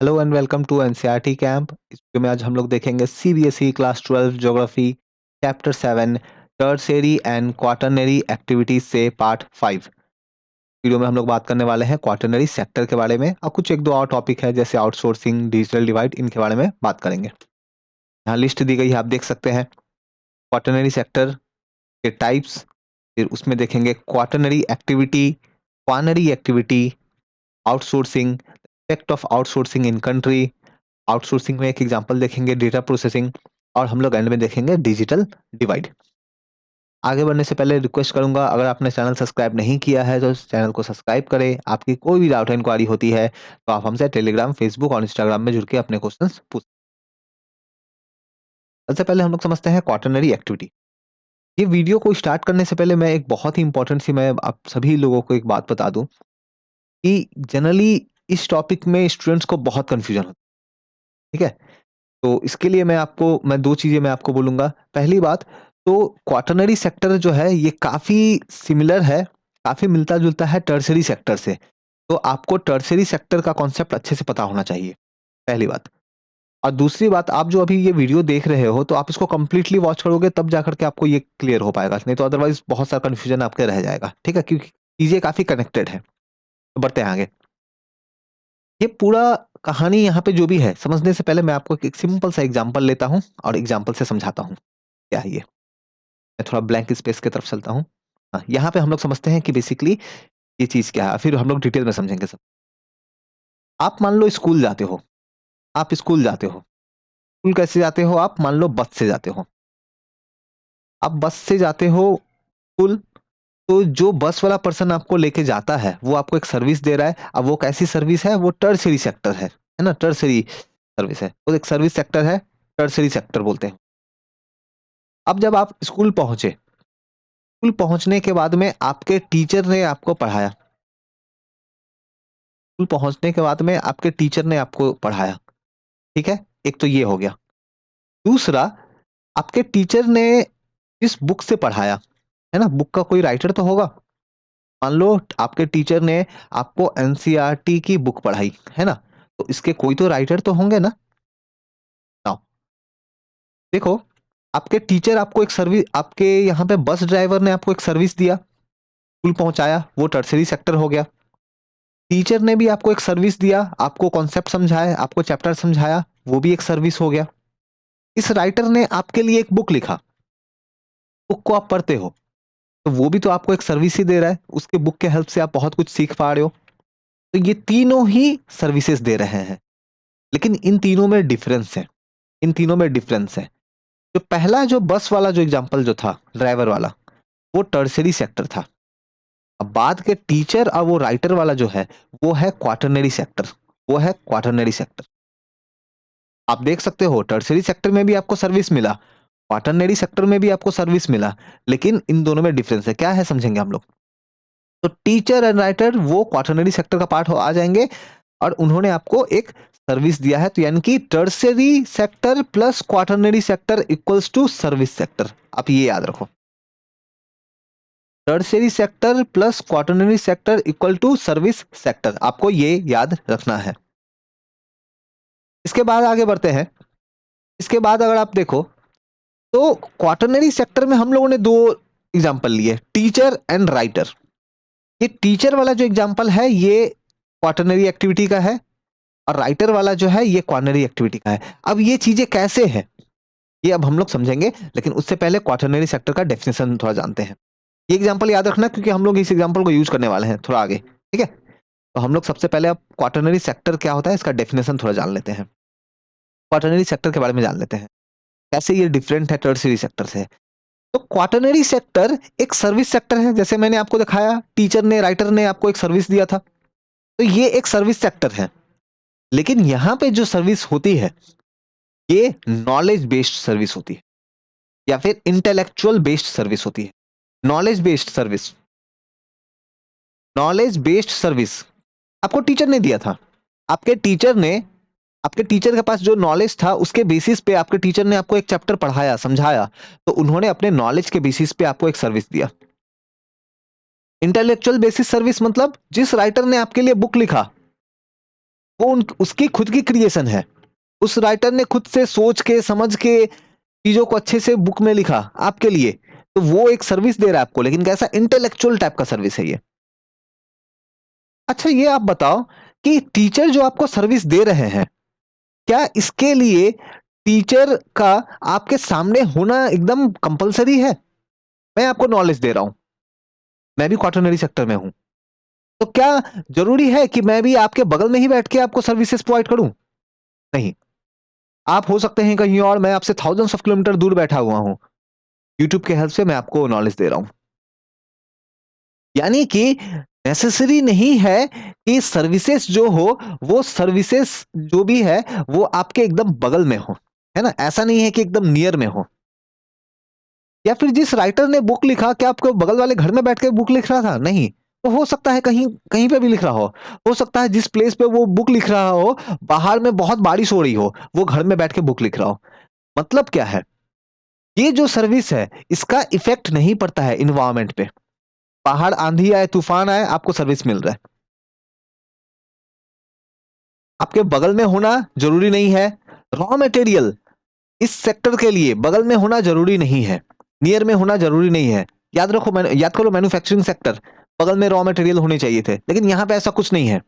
Hello and welcome to NCERT camp. इस video में आज हम लोग देखेंगे CBSE class 12 geography chapter 7 tertiary and quaternary activities से पार्ट 5। वीडियो में हम लोग बात करने वाले हैं क्वाटरनरी सेक्टर के बारे में और कुछ एक दो और टॉपिक है जैसे आउटसोर्सिंग, डिजिटल डिवाइड, इनके बारे में बात करेंगे। यहाँ लिस्ट दी गई है, आप देख सकते हैं क्वाटरनरी सेक्टर के टाइप्स, फिर उसमें देखेंगे quaternary activity, quinary activity, outsourcing, effect of outsourcing in country, outsourcing में एक एग्जांपल देखेंगे डेटा प्रोसेसिंग, और हम लोग एंड में देखेंगे डिजिटल डिवाइड। आगे बढ़ने से पहले रिक्वेस्ट करूंगा, अगर आपने चैनल सब्सक्राइब नहीं किया है तो चैनल को सब्सक्राइब करें। आपकी कोई भी डाउट इंक्वायरी होती है तो आप हमसे टेलीग्राम, फेसबुक और इंस्टाग्राम में जुड़ के अपने क्वेश्चंस पूछ। सबसे पहले हम लोग समझते हैं क्वाटरनरी एक्टिविटी। ये वीडियो को स्टार्ट करने से पहले मैं एक बहुत ही इंपॉर्टेंट सी मैं आप सभी लोगों को एक बात बता दूं कि जनरली इस टॉपिक में स्टूडेंट्स को बहुत कंफ्यूजन होता है। ठीक है, तो इसके लिए मैं 2 चीज़ें मैं आपको बोलूँगा। पहली बात, तो क्वाटरनरी सेक्टर जो है ये काफ़ी सिमिलर है, काफ़ी मिलता-जुलता है टर्शियरी सेक्टर से। तो आपको टर्शियरी सेक्टर का कॉन्सेप्ट अच्छे से पता होना चाहिए, पहली बात। और दूसरी बात, आप जो अभी ये वीडियो देख रहे हो तो आप इसको कंप्लीटली वॉच करोगे तब जाकर के आपको ये क्लियर हो पाएगा, नहीं तो अदरवाइज़ बहुत सारा कन्फ्यूजन आपके रह जाएगा। ठीक है? क्योंकि चीज़ें काफ़ी कनेक्टेड है। तो बढ़ते हैं आगे। ये पूरा कहानी यहाँ पे जो भी है, समझने से पहले मैं आपको एक सिंपल सा एग्जांपल लेता हूँ और एग्जांपल से समझाता हूँ। क्या है ये? मैं थोड़ा ब्लैंक स्पेस की तरफ चलता हूँ। हाँ, यहाँ पे हम लोग समझते हैं कि बेसिकली ये चीज़ क्या है, फिर हम लोग डिटेल में समझेंगे सब। आप मान लो स्कूल जाते हो, आप स्कूल जाते हो। स्कूल कैसे जाते हो आप? मान लो बस से जाते हो। आप बस से जाते हो स्कूल, तो जो बस वाला पर्सन आपको लेके जाता है, वो आपको एक सर्विस दे रहा है। अब वो कैसी सर्विस है? वो टर्शियरी सेक्टर है ना? टर्शियरी सर्विस है। वो एक सर्विस सेक्टर है, टर्शियरी सेक्टर बोलते हैं। अब जब आप स्कूल पहुँचने के बाद में आपके टीचर ने आपको पढ़ाया। स्कूल पहुँचने के बाद में आपके टीचर ने आपको पढ़ाया, ठीक है? एक तो ये हो गया। दूसरा, आपके टीचर ने जिस बुक से पढ़ाया, है ना? बुक का कोई राइटर तो होगा। मान लो आपके टीचर ने आपको एनसीईआरटी की बुक पढ़ाई, है ना? तो इसके कोई तो राइटर तो होंगे ना? नाउ देखो, आपके टीचर आपको एक सर्विस, आपके यहाँ पे बस ड्राइवर ने आपको एक सर्विस दिया, स्कूल पहुँचाया, वो टर्शियरी सेक्टर हो गया। टीचर ने भी आपको एक सर्विस दिया, आपको कॉन्सेप्ट समझाया, आपको चैप्टर समझाया, वो भी एक सर्विस हो गया। इस राइटर ने आपके लिए एक बुक लिखा, बुक को आप पढ़ते हो, तो वो भी तो आपको एक सर्विस ही दे रहा है। उसके बुक के हेल्प से आप बहुत कुछ सीख पा रहे हो। तो ये तीनों ही सर्विसेज दे रहे हैं, लेकिन इन तीनों में डिफरेंस है। इन तीनों में डिफरेंस है। जो पहला, जो बस वाला जो एग्जांपल जो था, ड्राइवर वाला, वो टर्शियरी सेक्टर था। अब बाद के टीचर और वो राइटर वाला जो है, वो है क्वाटरनरी सेक्टर। वो है क्वाटरनरी सेक्टर। आप देख सकते हो टर्शियरी सेक्टर में भी आपको सर्विस मिला, क्वाटरनरी सेक्टर में भी आपको सर्विस मिला, लेकिन इन दोनों में डिफरेंस है। क्या है समझेंगे हम लोग। तो टीचर एंड राइटर वो क्वाटरनरी सेक्टर का पार्ट हो आ जाएंगे, और उन्होंने आपको एक सर्विस दिया है, तो यानी कि tertiary sector plus quaternary sector equals to service sector. आप ये याद रखो, tertiary sector plus quaternary sector equal to service sector, आपको ये याद रखना है। इसके बाद आगे बढ़ते हैं। इसके बाद अगर आप देखो, तो क्वाटरनरी सेक्टर में हम लोगों ने दो एग्जांपल लिए, टीचर एंड राइटर। ये टीचर वाला जो एग्जांपल है ये क्वाटरनरी एक्टिविटी का है, और राइटर वाला जो है ये क्वाटरनरी एक्टिविटी का है। अब ये चीजें कैसे हैं, ये अब हम लोग समझेंगे, लेकिन उससे पहले क्वाटरनरी सेक्टर का डेफिनेशन थोड़ा जानते हैं। ये एग्जांपल याद रखना, क्योंकि हम लोग इस एग्जांपल को यूज करने वाले हैं थोड़ा आगे। ठीक है, तो हम लोग सबसे पहले अब क्वाटरनरी सेक्टर क्या होता है इसका डेफिनेशन थोड़ा जान लेते हैं। क्वाटरनरी सेक्टर के बारे में जान लेते हैं, कैसे ये डिफरेंट है टर्शियरी सेक्टर से। तो क्वाटरनरी सेक्टर एक सर्विस सेक्टर है, जैसे मैंने आपको दिखाया, टीचर ने, राइटर ने आपको एक सर्विस दिया था, तो ये एक सर्विस सेक्टर है। लेकिन यहाँ पे जो सर्विस होती है, ये नॉलेज बेस्ड सर्विस होती है, या फिर इंटेलेक्चुअल बेस्ड सर्विस होती है। Knowledge based service, knowledge based service आपको टीचर ने दिया था। आपके टीचर ने, आपके टीचर के पास जो नॉलेज था उसके बेसिस पे आपके टीचर ने आपको एक चैप्टर पढ़ाया, समझाया, तो उन्होंने अपने नॉलेज के बेसिस पे आपको एक सर्विस दिया। इंटेलेक्चुअल बेसिस सर्विस मतलब जिस राइटर ने आपके लिए बुक लिखा, वो उसकी खुद की क्रिएशन है। उस राइटर ने खुद से सोच के समझ के चीजों को अच्छे से बुक में लिखा आपके लिए, तो वो एक सर्विस दे रहा है आपको, लेकिन कैसा इंटेलेक्चुअल टाइप का सर्विस है ये। अच्छा ये आप बताओ कि टीचर जो आपको सर्विस दे रहे हैं, क्या इसके लिए टीचर का आपके सामने होना एकदम कंपलसरी है? मैं आपको नॉलेज दे रहा हूं, मैं भी क्वाटरनरी सेक्टर में हूं, तो क्या जरूरी है कि मैं भी आपके बगल में ही बैठ के आपको सर्विसेज प्रोवाइड करूं? नहीं। आप हो सकते हैं कहीं और, मैं आपसे थाउजेंड्स ऑफ किलोमीटर दूर बैठा हुआ हूं, यूट्यूब के हेल्प से मैं आपको नॉलेज दे रहा हूं। यानी कि नेसेसरी नहीं है कि सर्विसेज जो हो, वो सर्विसेज जो भी है वो आपके एकदम बगल में हो, है ना? ऐसा नहीं है कि एकदम नियर में हो। या फिर जिस राइटर ने बुक लिखा, क्या आपको बगल वाले घर में बैठ के बुक लिख रहा था? नहीं। तो हो सकता है कहीं कहीं पे भी लिख रहा हो सकता है जिस प्लेस पे वो बुक लिख रहा हो, बाहर में बहुत बारिश हो रही हो, वो घर में बैठ के बुक लिख रहा हो। मतलब क्या है, ये जो सर्विस है इसका इफेक्ट नहीं पड़ता है इन्वायरमेंट पे। पहाड़ आंधी आए, तूफान आए, आपको सर्विस मिल रहा है। आपके बगल में होना जरूरी नहीं है। रॉ मटेरियल इस सेक्टर के लिए बगल में होना जरूरी नहीं है, नियर में होना जरूरी नहीं है। याद रखो, याद करो, मैन्युफैक्चरिंग सेक्टर, बगल में रॉ मटेरियल होने चाहिए थे, लेकिन यहां पे ऐसा कुछ नहीं है।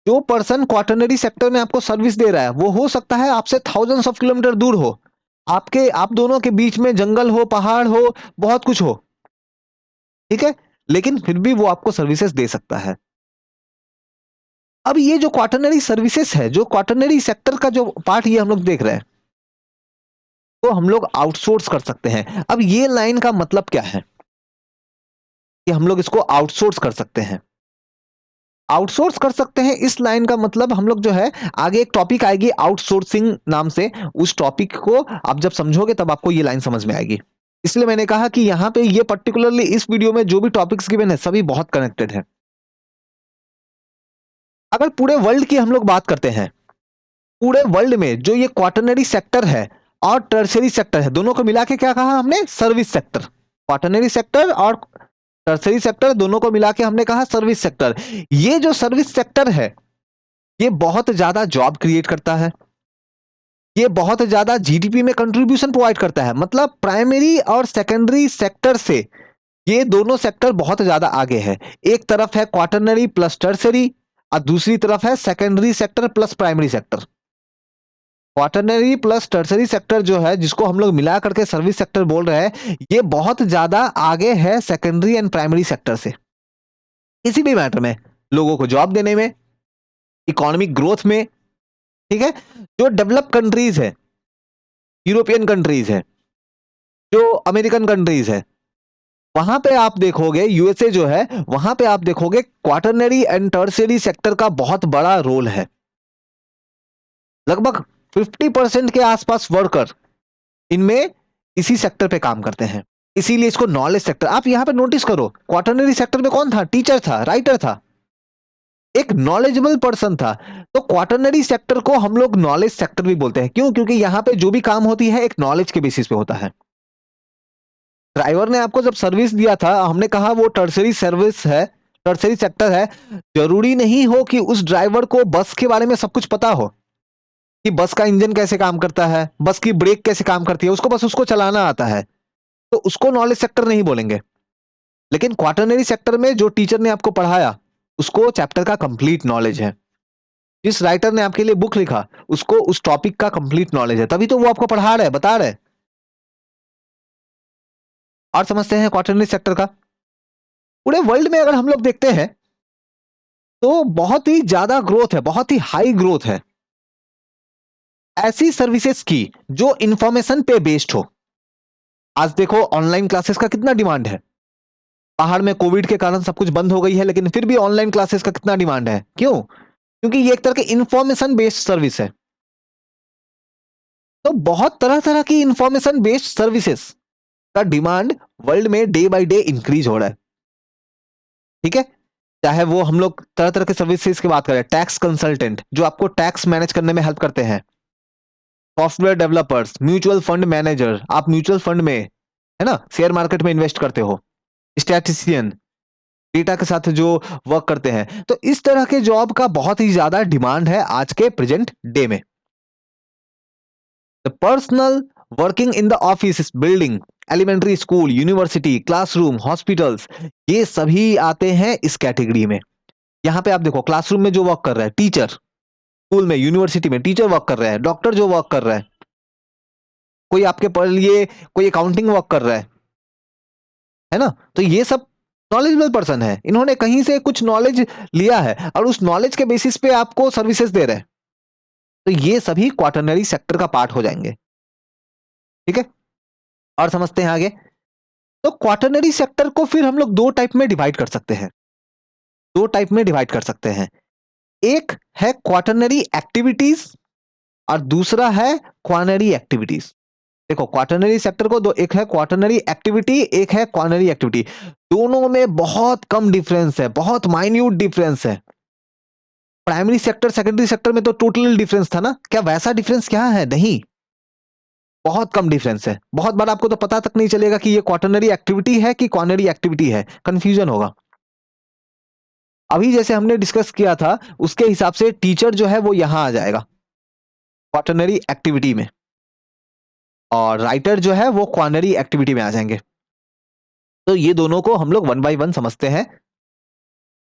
जो पर्सन क्वाटरनरी सेक्टर में आपको सर्विस दे रहा है, वो हो सकता है आपसे थाउजेंड्स ऑफ किलोमीटर दूर हो, आपके आप दोनों के बीच में जंगल हो, पहाड़ हो, बहुत कुछ हो, ठीक है, लेकिन फिर भी वो आपको सर्विसेज दे सकता है। अब ये जो क्वाटरनरी सर्विसेज है, जो क्वाटरनरी सेक्टर का जो पार्ट ये हम लोग देख रहे हैं, तो हम लोग आउटसोर्स कर सकते हैं। अब ये लाइन का मतलब क्या है कि हम लोग इसको आउटसोर्स कर सकते हैं? आउटसोर्स कर सकते हैं, इस लाइन का मतलब हम लोग जो है, आगे एक टॉपिक आएगी आउटसोर्सिंग नाम से, उस टॉपिक को आप जब समझोगे तब आपको ये लाइन समझ में आएगी। इसलिए मैंने कहा कि यहाँ पे ये पर्टिकुलरली इस वीडियो में जो भी टॉपिक्स गिवन है सभी बहुत कनेक्टेड है। अगर पूरे वर्ल्ड की हम लोग बात करते हैं, पूरे वर्ल्ड में जो ये क्वाटरनरी सेक्टर है और टर्शियरी सेक्टर है, दोनों को मिला के क्या कहा हमने? Service sector. क्वाटरनरी सेक्टर और टर्शियरी सेक्टर दोनों को मिला के हमने कहा सर्विस सेक्टर। ये जो सर्विस सेक्टर है, ये बहुत ज्यादा जॉब क्रिएट करता है, ये बहुत ज्यादा जीडीपी में कंट्रीब्यूशन प्रोवाइड करता है। मतलब प्राइमरी और सेकेंडरी सेक्टर से ये दोनों सेक्टर बहुत ज्यादा आगे है। एक तरफ है क्वाटरनरी प्लस टर्शियरी, और दूसरी तरफ है secondary sector plus primary sector. Quaternary plus tertiary sector जो है, जिसको हम लोग मिला करके सर्विस सेक्टर बोल रहे हैं, ये बहुत ज्यादा आगे है सेकेंडरी एंड प्राइमरी सेक्टर से, किसी भी मैटर में, लोगों को जॉब देने में, इकोनॉमिक ग्रोथ में, ठीक है। जो डेवलप कंट्रीज है, यूरोपियन कंट्रीज है, जो अमेरिकन कंट्रीज है, वहां पे आप देखोगे, यूएसए जो है, वहां पे आप देखोगे क्वाटरनरी एंड टर्शियरी सेक्टर का बहुत बड़ा रोल है। लगभग 50% के आसपास वर्कर इनमें इसी सेक्टर पे काम करते हैं। इसीलिए इसको नॉलेज सेक्टर, आप यहां पे नोटिस करो, क्वाटरनरी सेक्टर में कौन था? टीचर था, राइटर था, एक नॉलेजेबल पर्सन था। तो क्वाटरनरी सेक्टर को हम लोग नॉलेज सेक्टर भी बोलते हैं। क्यों? क्योंकि यहां पे जो भी काम होती है एक नॉलेज के बेसिस पे होता है। ड्राइवर ने आपको जब सर्विस दिया था, हमने कहा वो टर्शियरी सर्विस है, टर्शियरी सेक्टर है। जरूरी नहीं हो कि उस ड्राइवर को बस के बारे में सब कुछ पता हो, कि बस का इंजन कैसे काम करता है, बस की ब्रेक कैसे काम करती है, उसको बस उसको चलाना आता है, तो उसको नॉलेज सेक्टर नहीं बोलेंगे। लेकिन क्वाटरनरी सेक्टर में जो टीचर ने आपको पढ़ाया, उसको चैप्टर का कंप्लीट नॉलेज है। जिस राइटर ने आपके लिए बुक लिखा, उसको उस टॉपिक का कंप्लीट नॉलेज है, तभी तो वो आपको पढ़ा रहा है, बता रहा है। और समझते हैं क्वाटरनरी सेक्टर का, पूरे वर्ल्ड में अगर हम लोग देखते हैं, तो बहुत ही ज्यादा ग्रोथ है, बहुत ही हाई ग्रोथ है ऐसी सर्विसेज की जो इंफॉर्मेशन पे बेस्ड हो। आज देखो ऑनलाइन क्लासेस का कितना डिमांड है। बाहर में कोविड के कारण सब कुछ बंद हो गई है, लेकिन फिर भी ऑनलाइन क्लासेस का कितना डिमांड है? क्यों? क्योंकि ये एक तरह की इंफॉर्मेशन बेस्ड सर्विस है। तो बहुत तरह तरह की इंफॉर्मेशन बेस्ड सर्विसेज का डिमांड वर्ल्ड में डे बाय डे इंक्रीज हो रहा है, ठीक है। चाहे वो हम लोग तरह तरह के सर्विसेज की बात करें, टैक्स कंसल्टेंट जो आपको टैक्स मैनेज करने में हेल्प करते हैं, software developers, mutual fund manager, आप म्यूचुअल फंड में, है ना, शेयर मार्केट में इन्वेस्ट करते हो, स्टैटिस्टिशियन, डेटा के साथ जो वर्क करते हैं। तो इस तरह के जॉब का बहुत ही ज़्यादा डिमांड है आज के प्रेज़ेंट डे में। The personnel working in the office, building, elementary school, university, classroom, hospitals, ये सभी आते हैं इस कैटेगरी में। यहाँ पे आप देखो क्लासरूम में जो वर्क कर रहा है टीचर, स्कूल में, यूनिवर्सिटी में टीचर वर्क कर रहा है, डॉक्टर जो वर्क कर रहा है, कोई आपके लिए कोई अकाउंटिंग वर्क कर रहा है ना? तो ये सब नॉलेजेबल पर्सन है। इन्होंने कहीं से कुछ नॉलेज लिया है और उस नॉलेज के बेसिस पे आपको सर्विसेज दे रहे हैं। तो ये सभी क्वाटरनरी सेक्टर का पार्ट हो जाएंगे। ठीक है? और समझते हैं आगे। तो क्वाटरनरी सेक्टर को फिर हम लोग 2 टाइप में डिवाइड कर सकते हैं। 2 टाइप में डिवाइड कर सकते हैं। एक है क्वाटरनरी एक्टिविटीज और दूसरा है क्वानरी एक्टिविटीज। देखो क्वाटरनरी सेक्टर को दो, एक है क्वाटरनरी एक्टिविटी, एक है क्वानरी एक्टिविटी। दोनों में बहुत कम डिफरेंस है, बहुत माइन्यूट डिफरेंस है। प्राइमरी सेक्टर, सेकेंडरी सेक्टर में तो टोटल डिफरेंस था ना, क्या वैसा डिफरेंस क्या है? नहीं, बहुत कम डिफरेंस है। बहुत बार आपको तो पता तक नहीं चलेगा कि ये क्वाटरनरी एक्टिविटी है कि क्वानरी एक्टिविटी है, कंफ्यूजन होगा। अभी जैसे हमने डिस्कस किया था उसके हिसाब से टीचर जो है वो यहां आ जाएगा क्वाटरनरी एक्टिविटी में, और राइटर जो है वो क्वानरी एक्टिविटी में आ जाएंगे। तो ये दोनों को हम लोग वन बाय वन समझते हैं।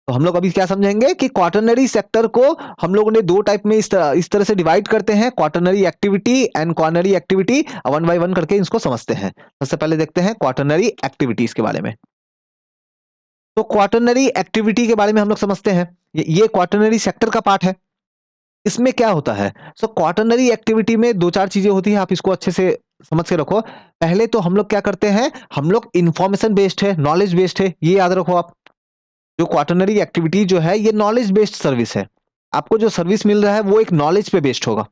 तो हम लोग अभी क्या समझेंगे कि क्वाटरनरी सेक्टर को हम लोगों ने 2 टाइप में इस तरह से डिवाइड करते हैं, quaternary activity and quinary activity. One by one करके इसको समझते हैं। सबसे पहले देखते हैं क्वाटरनरी एक्टिविटीज के बारे में। तो क्वाटरनरी एक्टिविटी के बारे में हम लोग समझते हैं। ये क्वाटरनरी सेक्टर का पार्ट है। इसमें क्या होता है? सो क्वाटरनरी एक्टिविटी में 2-4 चीजें होती हैं, आप इसको अच्छे से समझ के रखो। पहले तो हम लोग क्या करते हैं, हम लोग इंफॉर्मेशन बेस्ड है, नॉलेज बेस्ड है, ये याद रखो आप। जो क्वाटरनरी एक्टिविटी जो है ये नॉलेज बेस्ड सर्विस है। आपको जो सर्विस मिल रहा है वो एक नॉलेज पे बेस्ड होगा।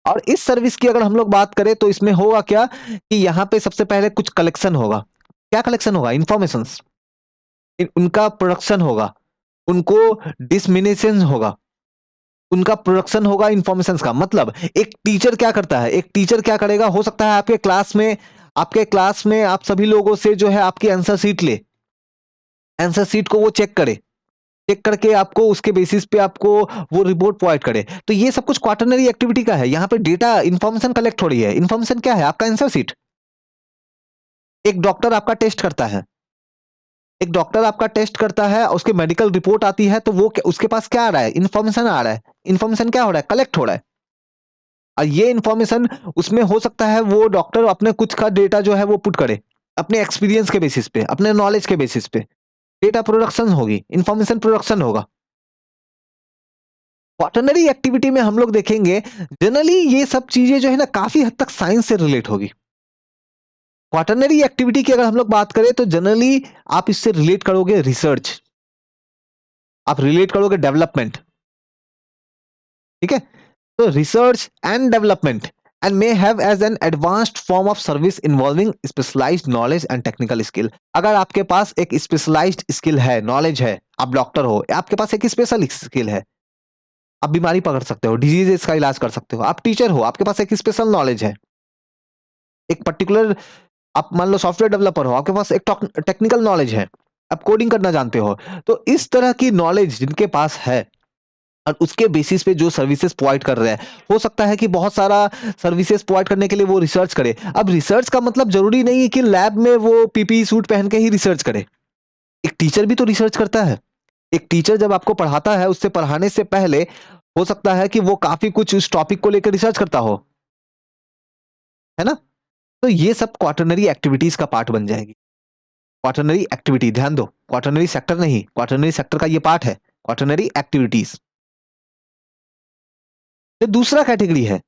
और इस सर्विस की अगर हम लोग बात करें तो इसमें होगा क्या कि यहाँ पे सबसे पहले कुछ कलेक्शन होगा। क्या कलेक्शन होगा? इंफॉर्मेशंस। उनका प्रोडक्शन होगा, उनको डिसमिनेशन होगा, उनका प्रोडक्शन होगा इंफॉर्मेशंस का। मतलब एक टीचर क्या करता है, एक टीचर क्या करेगा, हो सकता है आपके क्लास में आप सभी लोगों से जो है आपकी आंसर शीट ले, आंसर शीट को वो चेक करे, चेक करके आपको उसके बेसिस पे आपको वो रिपोर्ट प्रोवाइड करे। तो ये सब कुछ क्वाटरनरी एक्टिविटी का है। यहाँ पे डेटा इंफॉर्मेशन कलेक्ट हो रही है। इंफॉर्मेशन क्या है? आपका आंसर शीट। एक डॉक्टर आपका टेस्ट करता है, एक डॉक्टर आपका टेस्ट करता है, उसके मेडिकल रिपोर्ट आती है, तो वो उसके पास क्या आ रहा है? इंफॉर्मेशन आ रहा है। इंफॉर्मेशन क्या हो रहा है? कलेक्ट हो रहा है। और ये इंफॉर्मेशन उसमें हो सकता है वो डॉक्टर अपने कुछ का डेटा जो है वो पुट करे, अपने एक्सपीरियंस के बेसिस पे, अपने नॉलेज के बेसिस पे। डेटा प्रोडक्शन होगी, इंफॉर्मेशन प्रोडक्शन होगा। क्वाटरनरी एक्टिविटी में हम लोग देखेंगे जनरली ये सब चीजें जो है ना काफी हद तक साइंस से रिलेट होगी। क्वाटरनरी एक्टिविटी की अगर हम लोग बात करें तो जनरली आप इससे रिलेट करोगे रिसर्च, आप रिलेट करोगे डेवलपमेंट। ठीक है? तो research and development and may have as an advanced form of service involving specialised knowledge and technical skill. अगर आपके पास एक स्पेशलाइज्ड स्किल है, नॉलेज है, आप डॉक्टर हो, आपके पास एक स्पेशल स्किल है, आप बीमारी पकड़ सकते हो, डिजीजेस का इलाज कर सकते हो। आप टीचर हो, आपके पास एक स्पेशल नॉलेज है, एक पर्टिकुलर, आप मान लो सॉफ्टवेयर डेवलपर हो, आपके पास एक टेक्निकल नॉलेज है, आप कोडिंग करना जानते हो। तो इस तरह की नॉलेज जिनके पास है और उसके बेसिस पे जो सर्विसेज प्रोवाइड कर रहे हैं, हो सकता है कि बहुत सारा सर्विसेज प्रोवाइड करने के लिए वो रिसर्च करे। अब रिसर्च का मतलब जरूरी नहीं है कि लैब में वो पीपीई सूट पहन के ही रिसर्च करे। एक टीचर भी तो रिसर्च करता है। एक टीचर जब आपको पढ़ाता है, उससे पढ़ाने से पहले हो सकता है कि वो काफी कुछ उस टॉपिक को लेकर रिसर्च करता हो, है ना? तो ये सब क्वाटरनरी एक्टिविटीज का पार्ट बन जाएगी। क्वाटरनरी एक्टिविटी, ध्यान दो, क्वाटरनरी सेक्टर नहीं, क्वाटरनरी सेक्टर का ये पार्ट है, क्वाटरनरी एक्टिविटीज। जो दूसरा कैटेगरी है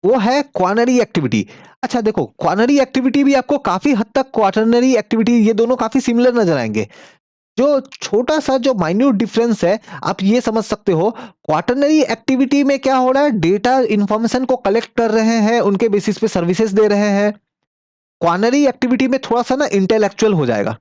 वो है क्वानरी एक्टिविटी। अच्छा देखो, क्वानरी एक्टिविटी भी आपको काफी हद तक क्वाटरनरी एक्टिविटी, ये दोनों काफी सिमिलर नजर आएंगे। जो छोटा सा जो माइन्यूट डिफरेंस है, आप ये समझ सकते हो, क्वाटरनरी एक्टिविटी में क्या हो रहा है, डेटा इंफॉर्मेशन को कलेक्ट कर रहे हैं, उनके बेसिस पे सर्विसेज दे रहे हैं। क्वानरी एक्टिविटी में थोड़ा सा ना इंटेलेक्चुअल हो जाएगा।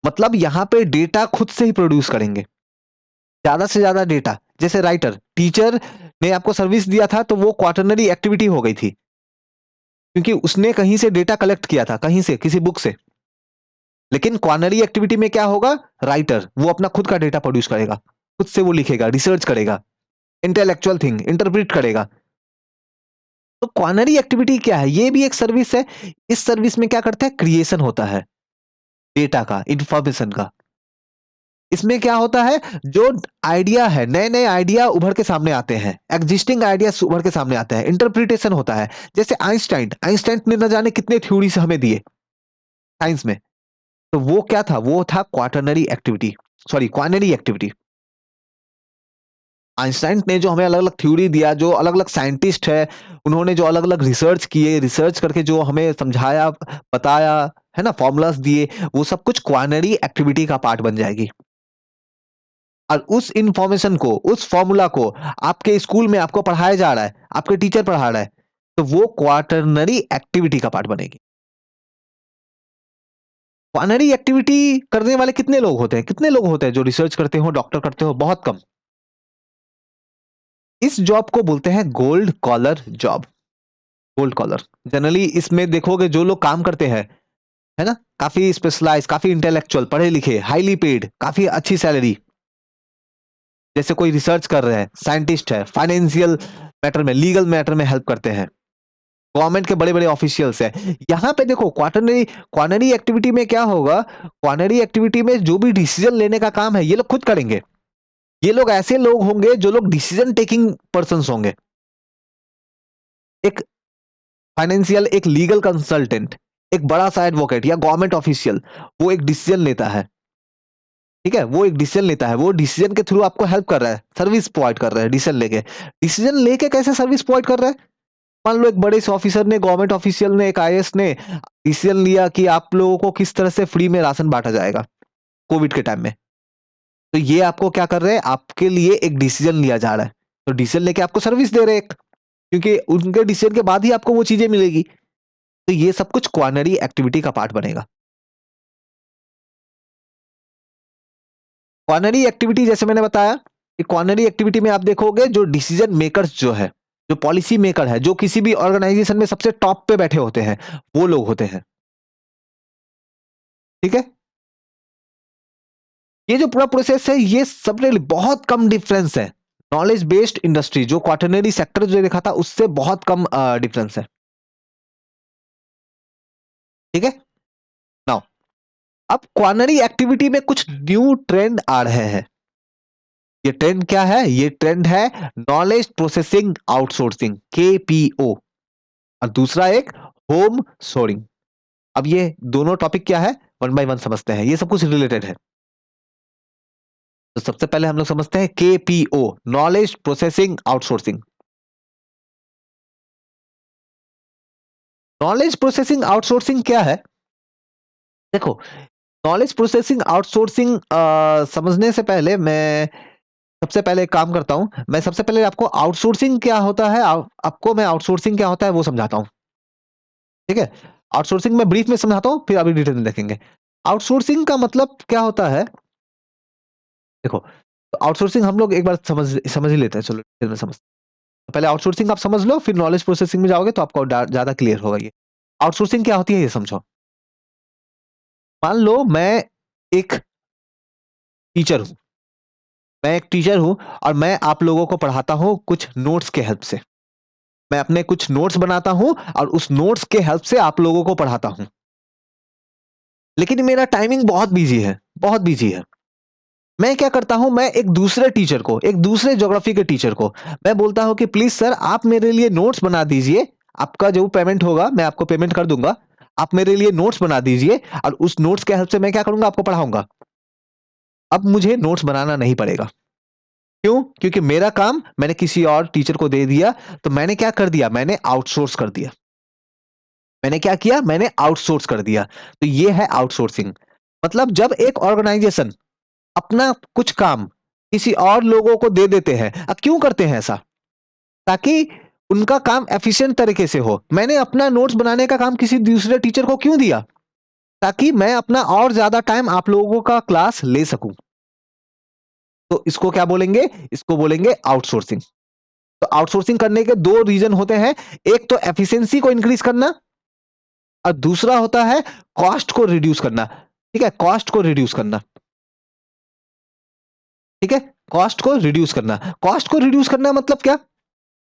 मतलब यहाँ पे डेटा खुद से ही प्रोड्यूस करेंगे, ज्यादा से ज्यादा डेटा। जैसे राइटर, टीचर ने आपको सर्विस दिया था तो वो क्वाटरनरी एक्टिविटी हो गई थी, क्योंकि उसने कहीं से डेटा कलेक्ट किया था, कहीं से, किसी बुक से। लेकिन क्वानरी एक्टिविटी में क्या होगा? राइटर वो अपना खुद का डेटा प्रोड्यूस करेगा, खुद से वो लिखेगा, रिसर्च करेगा, इंटेलेक्चुअल थिंग इंटरप्रेट करेगा। तो क्वानरी एक्टिविटी क्या है? ये भी एक सर्विस है। इस सर्विस में क्या करता है? क्रिएशन होता है डेटा का, इंफॉर्मेशन का। इसमें क्या होता है? जो आइडिया है, नए-नए आइडिया उभर के सामने आते हैं, एक्जिस्टिंग आइडियाज़ उभर के सामने आते हैं, इंटरप्रिटेशन होता है। जैसे आइंस्टाइन, आइंस्टाइन ने न जाने कितने थ्योरीज़ हमें दिए साइंस में। तो वो क्या था? वो था quaternary activity, sorry quinary activity. Einstein ने जो हमें अलग-अलग थ्योरी दिया, जो अलग-अलग साइंटिस्ट है, उन्होंने जो अलग-अलग रिसर्च किए, रिसर्च करके जो हमें समझाया, बताया, है ना? फ़ॉर्मूलाज़ दिए, वो सब कुछ क्वानरी एक्टिविटी का पार्ट बन जाएगी। और उस इन्फॉर्मेशन को, उस फ़ॉर्मूला को आपके स्कूल में आपको पढ़ाया जा रहा है, आपके टीचर पढ़ा रहा है, तो वो क्वाटरनरी एक्टिविटी का पार्ट बनेगी। क्वाटरनरी एक्टिविटी करने वाले कितने लोग होते हैं? कितने लोग होते हैं जो रिसर्च करते हो, डॉक्टर करते हो? बहुत कम। इस जॉब को बोलते हैं gold collar job, gold collar. Generally इसमें देखोगे जो लोग काम करते हैं, है ना? काफ़ी स्पेशलाइज़, काफ़ी इंटेलेक्चुअल, पढ़े-लिखे, हाइली पेड, काफ़ी अच्छी सैलरी। जैसे कोई रिसर्च कर रहे हैं, साइंटिस्ट है, फाइनेंशियल मैटर में, लीगल मैटर में हेल्प करते हैं। गवर्नमेंट के बड़े-बड़े ऑफिशियल्स हैं। यहाँ पे देखो क्वाटरनरी क्वाटरनरी एक्टिविटी में क्या होगा? क्वाटरनरी एक्टिविटी में जो भी डिसीजन लेने का काम है, ये लोग खुद करेंगे। ये लोग ऐसे लोग होंगे जो लोग डिसीजन टेकिंग पर्सन्स होंगे। एक फाइनेंशियल, एक लीगल कंसल्टेंट, एक बड़ा-सा एडवोकेट या गवर्नमेंट ऑफिशियल, वो एक डिसीजन लेता है, ठीक है? वो एक डिसीजन लेता है, वो डिसीजन के थ्रू आपको हेल्प कर रहा है, सर्विस प्रोवाइड कर रहा है डिसीजन लेके। डिसीजन लेके कैसे सर्विस प्रोवाइड कर रहा है? मान लो एक बड़े से ऑफिसर ने, गवर्नमेंट ऑफिशियल ने, एक आईएएस ने डिसीजन लिया कि आप लोगों को किस तरह से फ्री में राशन बाँटा जाएगा, कोविड के टाइम में। तो ये आपको क्या कर रहे हैं? आपके लिए एक डिसीजन लिया जा रहा है। तो डिसीजन लेके आपको सर्विस दे रहे हैं एक, क्योंकि उनके डिसीजन के बाद ही आपको वो चीज़ें मिलेगी। तो ये सब कुछ क्वाटरनरी एक्टिविटी का पार्ट बनेगा। क्वाटरनरी एक्टिविटी जैसे मैंने बताया, कि क्वाटरनरी एक्टिविटी में आप देखोगे जो डिसीजन मेकर्स जो है, जो पॉलिसी मेकर है, जो किसी भी ऑर्गेनाइजेशन में सबसे टॉप पे बैठे होते हैं, वो लोग होते हैं। ठीक है? ये जो पूरा प्रोसेस है, ये सबसे बहुत कम डिफरेंस है। नॉलेज बेस्ड इंडस्ट्री जो क्वाटरनरी सेक्टर जो देखा था, उससे बहुत कम डिफरेंस है। ठीक है? नाउ अब क्वाटरनरी एक्टिविटी में कुछ न्यू ट्रेंड आ रहे हैं। ये ट्रेंड क्या है? ये ट्रेंड है नॉलेज प्रोसेसिंग आउटसोर्सिंग, केपीओ। और दूसरा एक होम सोर्सिंग। अब ये दोनों टॉपिक क्या है? वन बाय वन समझते हैं। ये सब कुछ रिलेटेड है। तो सबसे पहले हम लोग समझते हैं KPO, knowledge processing outsourcing. Knowledge processing outsourcing क्या है? देखो, नॉलेज प्रोसेसिंग आउटसोर्सिंग समझने से पहले मैं सबसे पहले एक काम करता हूँ। मैं सबसे पहले आपको आउटसोर्सिंग क्या होता है, आपको मैं आउटसोर्सिंग क्या होता है वो समझाता हूँ। ठीक है? आउटसोर्सिंग मैं ब्रीफ में समझाता हूँ, फिर अभी डिटेल में देखेंगे। आउटसोर्सिंग का मतलब क्या होता है? देखो, आउटसोर्सिंग हम लोग एक बार समझ समझ ही लेते हैं। चलो डिटेल में समझते हैं। पहले आउटसोर्सिंग आप समझ लो, फिर नॉलेज प्रोसेसिंग में जाओगे तो आपको ज़्यादा क्लियर होगा ये। आउटसोर्सिंग क्या होती है ये समझो। मान लो मैं एक टीचर हूँ। मैं एक टीचर हूँ और मैं आप लोगों को पढ़ाता हूँ कुछ नोट्स के हेल्प से। मैं अपने कुछ नोट्स बनाता हूँ और उस नोट्स के हेल्प से आप लोगों को पढ़ाता हूँ। लेकिन मेरा टाइमिंग बहुत बिज़ी है, बहुत बिज़ी है। मैं क्या करता हूँ, मैं एक दूसरे टीचर को, एक दूसरे ज्योग्राफी के टीचर को, मैं बोलता हूँ कि प्लीज़ सर आप मेरे लिए नोट्स बना दीजिए। आपका जो पेमेंट होगा मैं आपको पेमेंट कर दूँगा। आप मेरे लिए नोट्स बना दीजिए और उस नोट्स के हेल्प से मैं क्या करूँगा, आपको पढ़ाऊँगा। अब मुझे नोट्स बनाना नहीं पड़ेगा। क्यों? क्योंकि मेरा काम मैंने किसी और टीचर को दे दिया, तो मैंने क्या कर दिया, मैंने आउटसोर्स कर दिया। मैंने क्या किया? मैंने आउटसोर्स कर दिया। तो ये है आउटसोर्सिंग। मतलब जब एक ऑर्गेनाइजेशन अपना कुछ काम किसी और लोगों को दे देते हैं। क्यों करते हैं ऐसा? ताकि उनका काम एफिशिएंट तरीके से हो। मैंने अपना नोट्स बनाने का काम किसी दूसरे टीचर को क्यों दिया? ताकि मैं अपना और ज़्यादा टाइम आप लोगों का क्लास ले सकूँ। तो इसको क्या बोलेंगे? इसको बोलेंगे आउटसोर्सिंग। तो आउटसोर्सिंग करने के 2 रीज़न होते हैं। एक तो एफिशिएंसी को इंक्रीज़ करना और दूसरा होता है कॉस्ट को रिड्यूस करना। ठीक है, कॉस्ट को रिड्यूस करना। ठीक है, कॉस्ट को रिड्यूस करना। कॉस्ट को रिड्यूस करना मतलब क्या?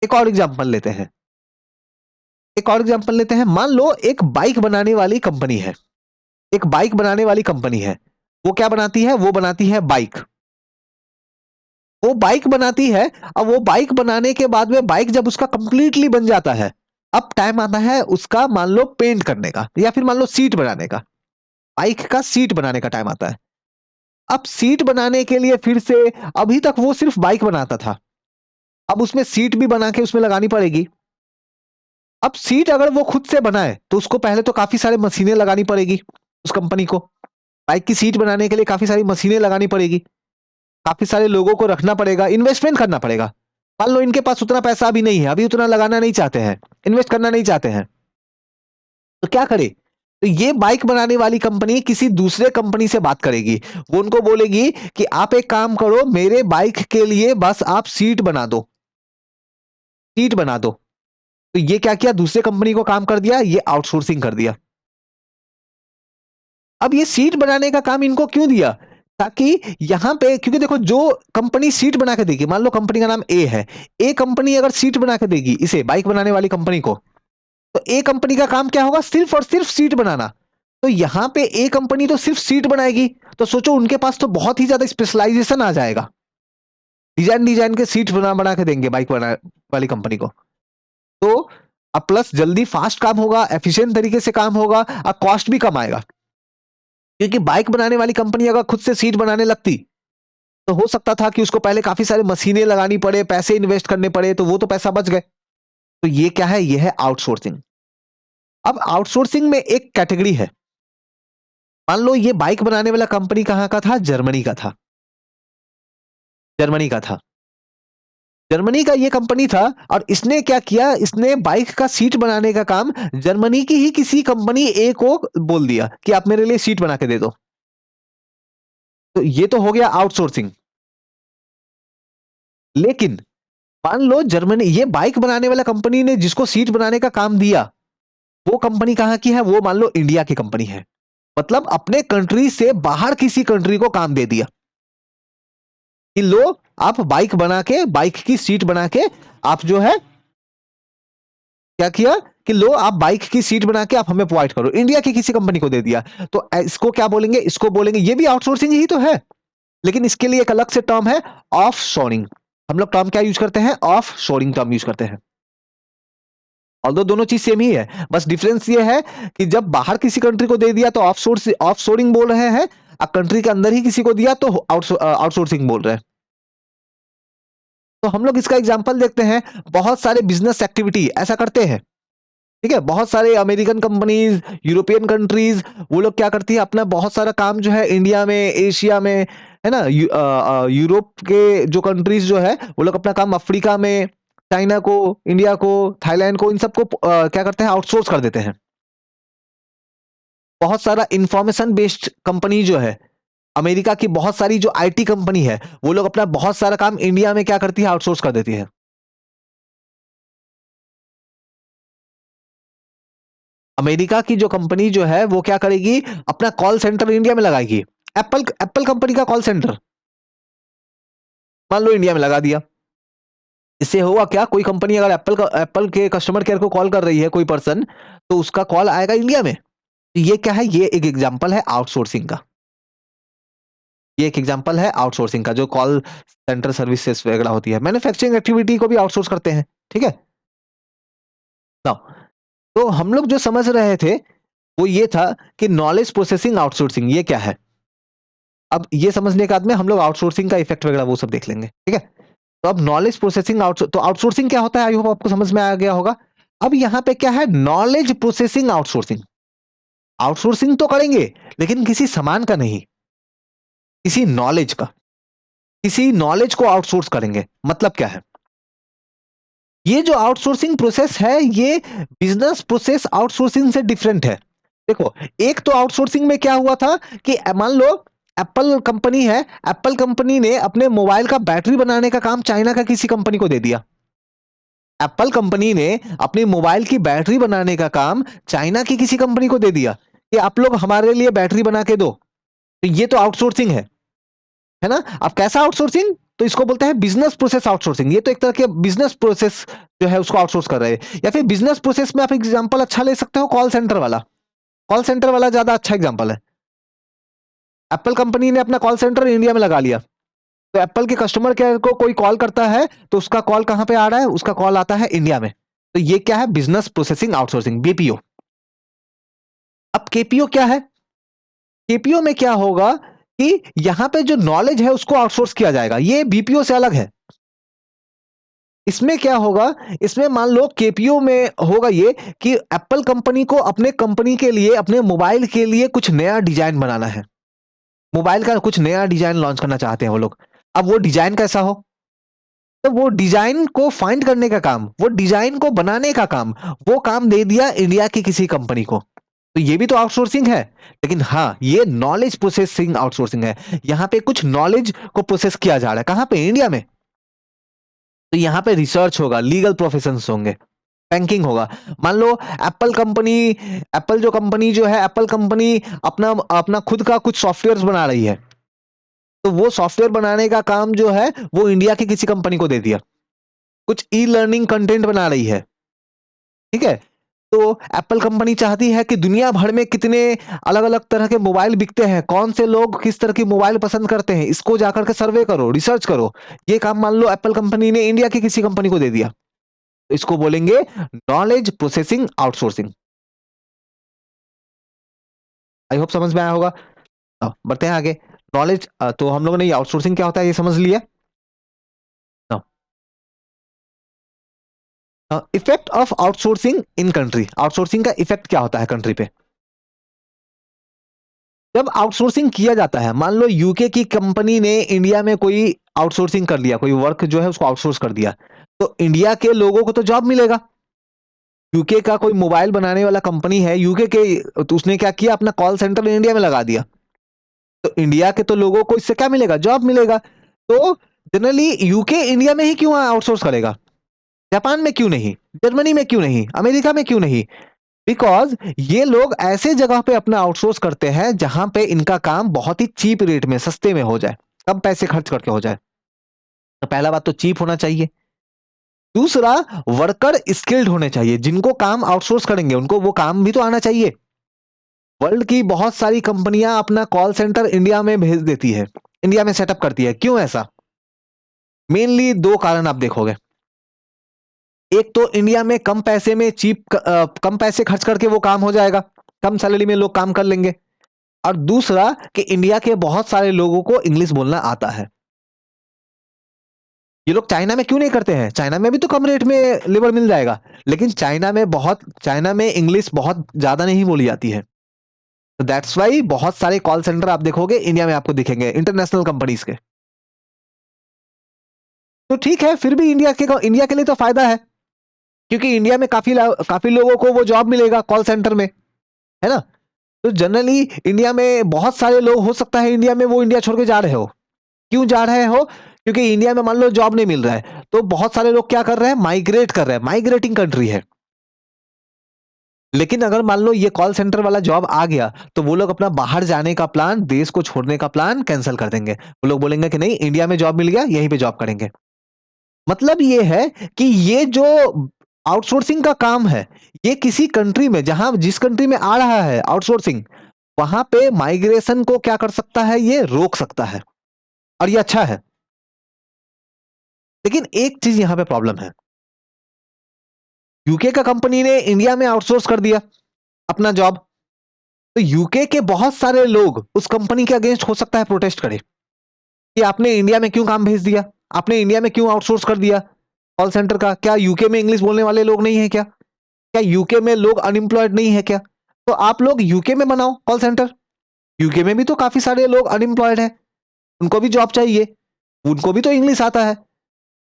एक और एग्जांपल लेते हैं। एक और एग्जांपल लेते हैं। मान लो एक बाइक बनाने वाली कंपनी है। एक बाइक बनाने वाली कंपनी है। वो क्या बनाती है? वो बनाती है बाइक। वो बाइक बनाती है। अब वो बाइक बनाने के बाद में बाइक जब उसका कंप्लीटली बन जाता है, अब टाइम आता है उसका मान लो पेंट करने का, या फिर मान लो सीट बनाने का। बाइक का सीट बनाने का टाइम आता है। अब सीट बनाने के लिए फिर से, अभी तक वो सिर्फ बाइक बनाता था, अब उसमें सीट भी बना के उसमें लगानी पड़ेगी। अब सीट अगर वो खुद से बनाए तो उसको पहले तो काफी सारे मशीनें लगानी पड़ेगी उस कंपनी को। बाइक की सीट बनाने के लिए काफी सारी मशीनें लगानी पड़ेगी, काफी सारे लोगों को रखना पड़ेगा, इन्वेस्टमेंट करना पड़ेगा। मान लो इनके पास उतना पैसा अभी नहीं है, अभी उतना लगाना नहीं चाहते हैं, इन्वेस्ट करना नहीं चाहते हैं, तो क्या करे? तो ये बाइक बनाने वाली कंपनी किसी दूसरे कंपनी से बात करेगी। वो उनको बोलेगी कि आप एक काम करो, मेरे बाइक के लिए बस आप सीट बना दो, सीट बना दो। तो ये क्या किया? दूसरे कंपनी को काम कर दिया, ये आउटसोर्सिंग कर दिया। अब ये सीट बनाने का काम इनको क्यों दिया? ताकि यहां पे, क्योंकि देखो जो कंपनी सीट बना के देगी, मान लो कंपनी का नाम ए है, ए कंपनी अगर सीट बना के देगी इसे, बाइक बनाने वाली कंपनी को, तो ए कंपनी का काम क्या होगा? सिर्फ और सिर्फ सीट बनाना। तो यहां पे ए कंपनी तो सिर्फ सीट बनाएगी, तो सोचो उनके पास तो बहुत ही ज्यादा स्पेशलाइजेशन आ जाएगा। डिजाइन डिजाइन के सीट बना बना के देंगे बाइक बना वाली कंपनी को। तो अब प्लस जल्दी फास्ट काम होगा, एफिशिएंट तरीके से काम होगा, अब कॉस्ट भी कम आएगा। क्योंकि बाइक बनाने वाली कंपनी अगर खुद से सीट बनाने लगती, तो हो सकता था कि उसको पहले काफी सारी मशीनें लगानी पड़े, पैसे इन्वेस्ट करने पड़े, तो वो तो पैसा बच गए। तो ये क्या है? ये है आउटसोर्सिंग। अब आउटसोर्सिंग में एक कैटेगरी है। मान लो ये बाइक बनाने वाला कंपनी कहाँ का था? जर्मनी का था। जर्मनी का था। जर्मनी का ये कंपनी था, और इसने क्या किया? इसने बाइक का सीट बनाने का काम जर्मनी की ही किसी कंपनी ए को बोल दिया कि आप मेरे लिए सीट बना के दे दो। तो ये तो हो गया आउटसोर्सिंग। लेकिन मान लो जर्मनी, ये बाइक बनाने वाला कंपनी ने जिसको सीट बनाने का काम दिया, वो कंपनी कहां की है? वो मान लो इंडिया की कंपनी है। मतलब अपने कंट्री से बाहर किसी कंट्री को काम दे दिया कि लो, आप बाइक बना के, बाइक की सीट बना के, आप जो है क्या किया कि लो, आप बाइक की सीट बना के आप हमें प्रोवाइड करो। इंडिया की किसी कंपनी को दे दिया। तो इसको क्या बोलेंगे? इसको बोलेंगे, ये भी आउटसोर्सिंग ही तो है, लेकिन इसके लिए एक अलग से टर्म है, ऑफ शोरिंग। हम लोग टर्म क्या यूज करते हैं? ऑफ शोरिंग टर्म यूज करते हैं। ऑल्दो दोनों चीज सेम ही है, बस डिफरेंस ये है कि जब बाहर किसी कंट्री को दे दिया तो ऑफ शोरिंग बोल रहे हैं, अब कंट्री के अंदर ही किसी को दिया तो आउटसोर्सिंग बोल रहे हैं। तो हम लोग इसका एग्जांपल देखते हैं। बहुत सारे बिजनेस एक्टिविटी ऐसा करते हैं। ठीक है, बहुत सारे अमेरिकन कंपनीज, यूरोपियन कंट्रीज, वो लोग क्या करती है? अपना बहुत सारा काम जो है इंडिया में, एशिया में, है ना, यूरोप के जो कंट्रीज जो है, वो लोग अपना काम अफ्रीका में, चाइना को, इंडिया को, थाईलैंड को, इन सबको क्या करते हैं? आउटसोर्स कर देते हैं। बहुत सारा इंफॉर्मेशन बेस्ड कंपनी जो है, अमेरिका की बहुत सारी जो आईटी कंपनी है, वो लोग अपना बहुत सारा काम इंडिया में क्या करती है? आउटसोर्स कर देती है। अमेरिका की जो कंपनी जो है, वो क्या करेगी? अपना कॉल सेंटर इंडिया में लगाएगी। एप्पल एप्पल कंपनी का कॉल सेंटर मान लो इंडिया में लगा दिया। इससे हुआ क्या? कोई कंपनी अगर एप्पल के कस्टमर केयर को कॉल कर रही है कोई पर्सन, तो उसका कॉल आएगा इंडिया में। तो ये क्या है? ये एक एग्जांपल है आउटसोर्सिंग का। ये एक एग्जांपल है आउटसोर्सिंग का, जो कॉल सेंटर सर्विसेज वगैरह होती है। मैन्युफैक्चरिंग एक्टिविटी को भी आउटसोर्स करते हैं। ठीक है। नाउ, तो हम लोग जो समझ रहे थे वो ये था कि नॉलेज प्रोसेसिंग आउटसोर्सिंग ये क्या है। अब ये समझने के बाद में हम लोग आउटसोर्सिंग का इफेक्ट वगैरह वो सब देख लेंगे। ठीक है। तो अब नॉलेज प्रोसेसिंग तो आउटसोर्सिंग क्या होता है? आई होप आपको समझ में आ गया होगा। अब यहाँ पे क्या है? Knowledge processing outsourcing. आउटसोर्सिंग तो करेंगे, लेकिन किसी सामान का नहीं, किसी नॉलेज का। किसी नॉलेज को आउटसोर्स करेंगे। मतलब क्या है? ये जो आउटसोर्सिंग प्रोसेस है, ये बिजनेस प्रोसेस आउटसोर्सिंग से डिफरेंट है। देखो, एक तो आउटसोर्सिंग में क्या हुआ था कि मान लो एप्पल कंपनी है, एप्पल कंपनी ने अपने मोबाइल का बैटरी बनाने का काम चाइना का किसी कंपनी को दे दिया। एप्पल कंपनी ने अपनी मोबाइल की बैटरी बनाने का काम चाइना की किसी कंपनी को दे दिया कि आप लोग हमारे लिए बैटरी बना के दो। तो ये तो आउटसोर्सिंग है ना। अब कैसा आउटसोर्सिंग, तो इसको बोलते हैं बिजनेस प्रोसेस आउटसोर्सिंग। ये तो एक तरह के बिजनेस प्रोसेस जो है उसको आउटसोर्स कर रहे हैं। या फिर बिजनेस प्रोसेस में आप एग्जांपल अच्छा ले सकते हो कॉल सेंटर वाला। कॉल सेंटर वाला ज्यादा अच्छा एग्जांपल है। एप्पल कंपनी ने अपना कॉल सेंटर इंडिया में लगा लिया, तो एप्पल के कस्टमर केयर को कोई कॉल करता है तो उसका कॉल कहां पे आ रहा है, उसका कॉल आता है इंडिया में। तो ये क्या है, बिजनेस प्रोसेसिंग आउटसोर्सिंग, बीपीओ। अब केपीओ क्या है, केपीओ में क्या होगा कि यहां पे जो नॉलेज है उसको आउटसोर्स किया जाएगा, ये बीपीओ से अलग है। इसमें क्या होगा, इसमें मान लो केपीओ में होगा ये कि एप्पल कंपनी को अपने कंपनी के लिए, अपने मोबाइल के लिए कुछ नया डिजाइन बनाना है। मोबाइल का कुछ नया डिजाइन लॉन्च करना चाहते हैं वो लोग। अब वो डिजाइन कैसा हो, तो वो डिजाइन को फाइंड करने का काम, वो डिजाइन को बनाने का काम, वो काम दे दिया इंडिया की किसी कंपनी को। तो ये भी तो आउटसोर्सिंग है। लेकिन हाँ, ये नॉलेज प्रोसेसिंग आउटसोर्सिंग है। यहां पे कुछ नॉलेज को प्रोसेस किया जा रहा है, कहां पे, इंडिया में। तो यहां पे रिसर्च होगा, लीगल प्रोफेशंस होंगे, बैंकिंग होगा। मान लो एप्पल कंपनी, एप्पल जो कंपनी जो है, एप्पल कंपनी अपना अपना खुद का कुछ सॉफ्टवेयर बना रही है। तो वो सॉफ्टवेयर बनाने का काम जो है वो इंडिया की किसी कंपनी को दे दिया। कुछ ई लर्निंग कंटेंट बना रही है, ठीक है। तो एप्पल कंपनी चाहती है कि दुनिया भर में कितने अलग अलग तरह के मोबाइल बिकते हैं, कौन से लोग किस तरह की मोबाइल पसंद करते हैं, इसको जाकर के सर्वे करो, रिसर्च करो। ये काम मान लो एप्पल कंपनी ने इंडिया की किसी कंपनी को दे दिया। तो इसको बोलेंगे knowledge processing outsourcing. I hope समझ में आया होगा। बढ़ते हैं आगे। नॉलेज, तो हम लोगों ने आउटसोर्सिंग क्या होता है ये समझ लिया। Effect of outsourcing in country, outsourcing का इफेक्ट क्या होता है कंट्री पे। जब आउटसोर्सिंग किया जाता है, मान लो यूके की कंपनी ने इंडिया में कोई आउटसोर्सिंग कर लिया, कोई वर्क जो है उसको आउटसोर्स कर दिया, तो इंडिया के लोगों को तो जॉब मिलेगा। यूके का कोई मोबाइल बनाने वाला कंपनी है यूके के, तो उसने क्या किया, अपना कॉल सेंटर इंडिया में लगा दिया। तो इंडिया के तो लोगों को इससे क्या मिलेगा, जॉब मिलेगा। तो जनरली यूके इंडिया में ही क्यों आउटसोर्स करेगा, जापान में क्यों नहीं, जर्मनी में क्यों नहीं, अमेरिका में क्यों नहीं। बिकॉज ये लोग ऐसे जगह पे अपना आउटसोर्स करते हैं जहां पे इनका काम बहुत ही चीप रेट में, सस्ते में हो जाए, कम पैसे खर्च करके हो जाए। तो पहला बात तो चीप होना चाहिए। दूसरा, वर्कर स्किल्ड होने चाहिए, जिनको काम आउटसोर्स करेंगे उनको वो काम भी तो आना चाहिए। वर्ल्ड की बहुत सारी कंपनियां अपना कॉल सेंटर इंडिया में भेज देती है, इंडिया में सेटअप करती है, क्यों ऐसा। मेनली दो कारण आप देखोगे। एक तो इंडिया में कम पैसे में कम पैसे खर्च करके वो काम हो जाएगा, कम सैलरी में लोग काम कर लेंगे। और दूसरा कि इंडिया के बहुत सारे लोगों को इंग्लिश बोलना आता है। ये लोग चाइना में क्यों नहीं करते हैं, चाइना में भी तो कम रेट में लेबर मिल जाएगा, लेकिन चाइना में इंग्लिश बहुत ज्यादा नहीं बोली जाती है। तो दैट्स वाई बहुत सारे कॉल सेंटर आप देखोगे इंडिया में आपको दिखेंगे, इंटरनेशनल कंपनीज के। तो ठीक है, फिर भी इंडिया के लिए तो फायदा है, क्योंकि इंडिया में काफी लोगों को वो जॉब मिलेगा कॉल सेंटर में, है ना। तो जनरली इंडिया में बहुत सारे लोग, हो सकता है इंडिया में वो इंडिया छोड़ के जा रहे हो। क्यों जा रहे हो, क्योंकि इंडिया में मान लो जॉब नहीं मिल रहा है, तो बहुत सारे लोग क्या कर रहे हैं, माइग्रेट कर रहे हैं, माइग्रेटिंग कंट्री है। लेकिन अगर मान लो ये कॉल सेंटर वाला जॉब आ गया, तो वो लोग अपना बाहर जाने का प्लान, देश को छोड़ने का प्लान कैंसिल कर देंगे। वो लोग बोलेंगे कि नहीं, इंडिया में जॉब मिल गया, यहीं पे जॉब करेंगे। मतलब ये है कि ये जो आउटसोर्सिंग का काम है, ये किसी कंट्री में, जहां जिस कंट्री में आ रहा है आउटसोर्सिंग, वहां पे माइग्रेशन को क्या कर सकता है, ये रोक सकता है। और ये अच्छा है। लेकिन एक चीज यहां पे प्रॉब्लम है, यूके का कंपनी ने इंडिया में आउटसोर्स कर दिया अपना जॉब, तो यूके के बहुत सारे लोग उस कंपनी के अगेंस्ट हो सकता है प्रोटेस्ट करें कि आपने इंडिया में क्यों काम भेज दिया, आपने इंडिया में क्यों आउटसोर्स कर दिया कॉल सेंटर का। क्या यूके में इंग्लिश बोलने वाले लोग नहीं है क्या, क्या यूके में लोग अनएम्प्लॉयड नहीं है क्या। तो आप लोग यूके में बनाओ कॉल सेंटर। यूके में भी तो काफी सारे लोग अनएम्प्लॉयड है, उनको भी जॉब चाहिए, उनको भी तो इंग्लिश आता है।